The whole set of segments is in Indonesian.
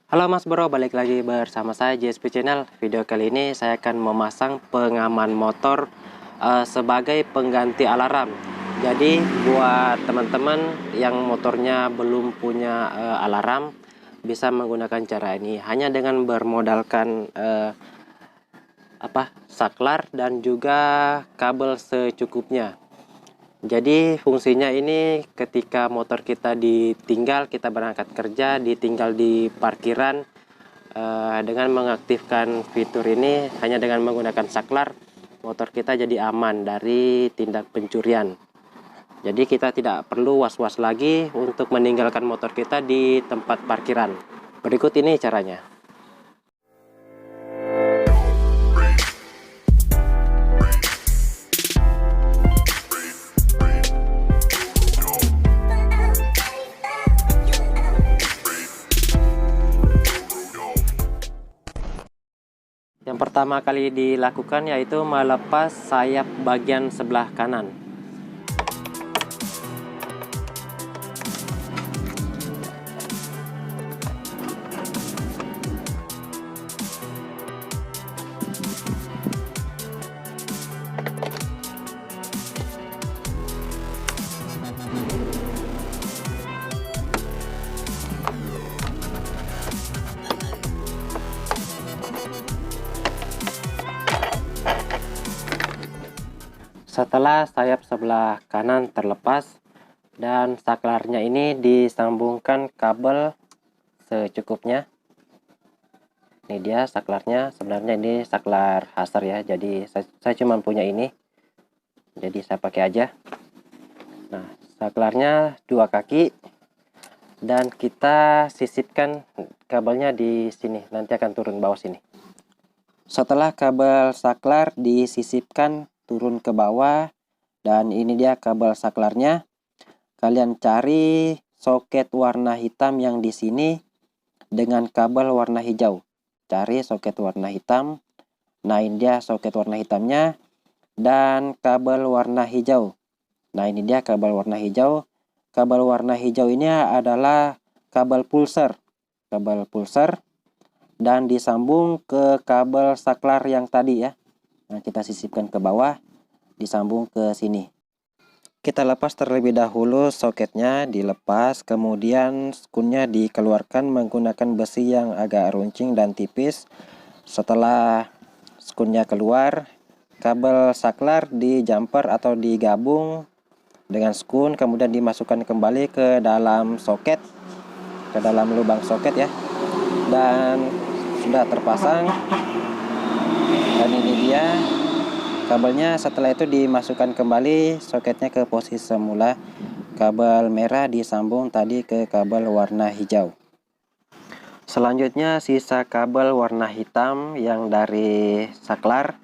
Halo Mas Bro, balik lagi bersama saya JSP Channel. Video kali ini saya akan memasang pengaman motor sebagai pengganti alarm. Jadi buat teman-teman yang motornya belum punya alarm, bisa menggunakan cara ini hanya dengan bermodalkan saklar dan juga kabel secukupnya. Jadi fungsinya ini ketika motor kita ditinggal, kita berangkat kerja, ditinggal di parkiran, dengan mengaktifkan fitur ini hanya dengan menggunakan saklar, motor kita jadi aman dari tindak pencurian. Jadi kita tidak perlu was-was lagi untuk meninggalkan motor kita di tempat parkiran. Berikut ini caranya. Yang pertama kali dilakukan yaitu melepas sayap bagian sebelah kanan. Setelah sayap sebelah kanan terlepas dan saklarnya ini disambungkan kabel secukupnya. Ini dia saklarnya, sebenarnya ini saklar Haser ya, jadi saya cuma punya ini, jadi saya pakai aja. Nah, saklarnya 2 kaki dan kita sisipkan kabelnya di sini, nanti akan turun bawah sini. Setelah kabel saklar disisipkan turun ke bawah, dan ini dia kabel saklarnya. Kalian cari soket warna hitam yang di sini dengan kabel warna hijau. Cari soket warna hitam. Nah, ini dia soket warna hitamnya dan kabel warna hijau. Nah, ini dia kabel warna hijau. Kabel warna hijau ini adalah kabel pulser. Kabel pulser dan disambung ke kabel saklar yang tadi ya. Nah, kita sisipkan ke bawah, disambung ke sini. Kita lepas terlebih dahulu soketnya, dilepas, kemudian skunnya dikeluarkan menggunakan besi yang agak runcing dan tipis. Setelah skunnya keluar, kabel saklar dijumper atau digabung dengan skun, kemudian dimasukkan kembali ke dalam soket, ke dalam lubang soket ya, dan sudah terpasang. Dan ini dia kabelnya. Setelah itu dimasukkan kembali soketnya ke posisi semula. Kabel merah disambung tadi ke kabel warna hijau. Selanjutnya sisa kabel warna hitam yang dari saklar.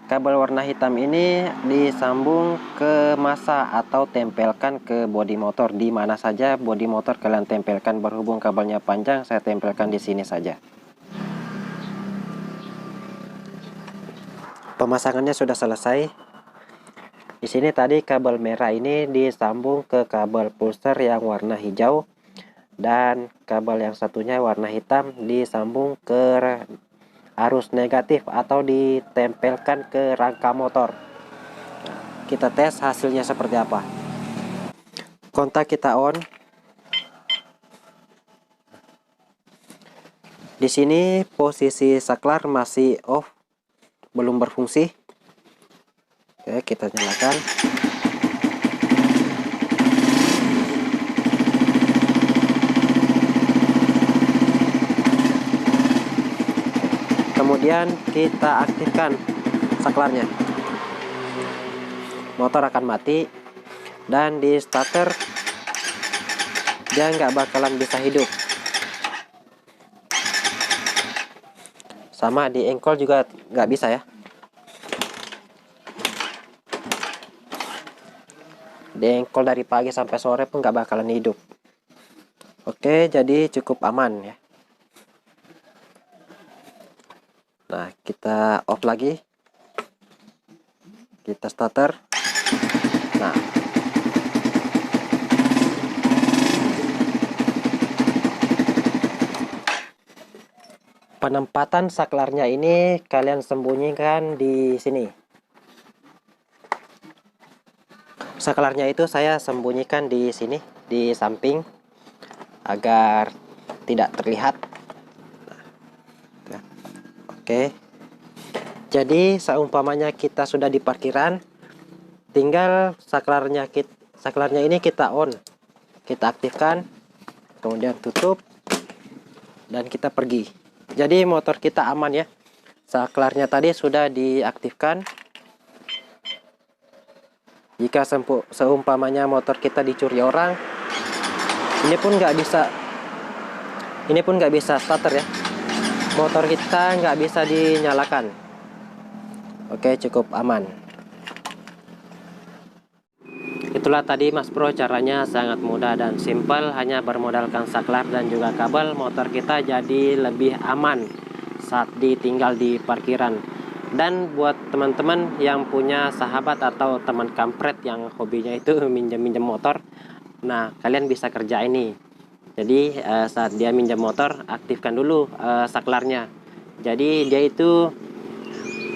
Kabel warna hitam ini disambung ke masa atau tempelkan ke bodi motor. Di mana saja bodi motor kalian tempelkan, berhubung kabelnya panjang, saya tempelkan di sini saja. Pemasangannya sudah selesai. Di sini tadi kabel merah ini disambung ke kabel pulser yang warna hijau, dan kabel yang satunya warna hitam disambung ke arus negatif atau ditempelkan ke rangka motor. Kita tes hasilnya seperti apa. Kontak kita on. Di sini posisi saklar masih off, belum berfungsi. Oke, kita nyalakan. Kemudian kita aktifkan saklarnya. Motor akan mati, dan di starter dia nggak bakalan bisa hidup. Sama di engkol juga nggak bisa ya. Di engkol dari pagi sampai sore pun nggak bakalan hidup. Oke, jadi cukup aman ya. Nah, kita off lagi. Kita starter. Nah, penempatan saklarnya ini kalian sembunyikan di sini. Saklarnya itu saya sembunyikan di sini, di samping, agar tidak terlihat. Nah, oke. Jadi seumpamanya kita sudah di parkiran, tinggal saklarnya ini kita on, kita aktifkan, kemudian tutup, dan kita pergi. Jadi motor kita aman ya. Saklarnya tadi sudah diaktifkan. Jika seumpamanya motor kita dicuri orang, ini pun nggak bisa starter ya. Motor kita nggak bisa dinyalakan. Oke, cukup aman. Itulah tadi Mas Bro, caranya sangat mudah dan simpel, hanya bermodalkan saklar dan juga kabel, motor kita jadi lebih aman saat ditinggal di parkiran. Dan buat teman-teman yang punya sahabat atau teman kampret yang hobinya itu minjem motor, nah kalian bisa kerja ini. Jadi saat dia minjam motor, aktifkan dulu saklarnya. Jadi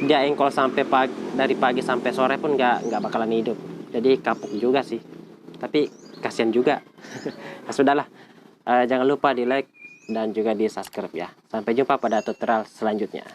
dia engkol sampai dari pagi sampai sore pun nggak bakalan hidup. Jadi kapok juga sih, tapi kasihan juga. Ya sudahlah, jangan lupa di like dan juga di subscribe ya. Sampai jumpa pada tutorial selanjutnya.